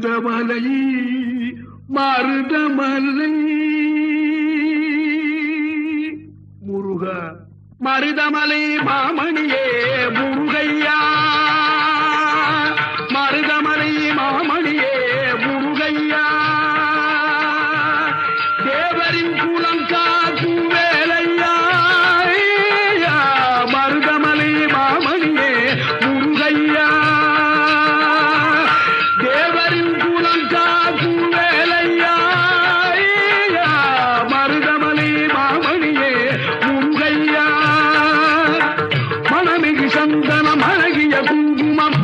மருதமலை மருதமலை முருகா மருதமலை மாமணியே முருகையா மருதமலை மாமணியே முருகையா தேவரின் குலங்காக்கும் வேலையா மருதமலை மாமணியே முருகையா தேவரின் குலங்காக்கும் வேலையா மருதமலை மாமணியே முருகையா மணமிகு சந்தனம் அழகிய குங்குமம்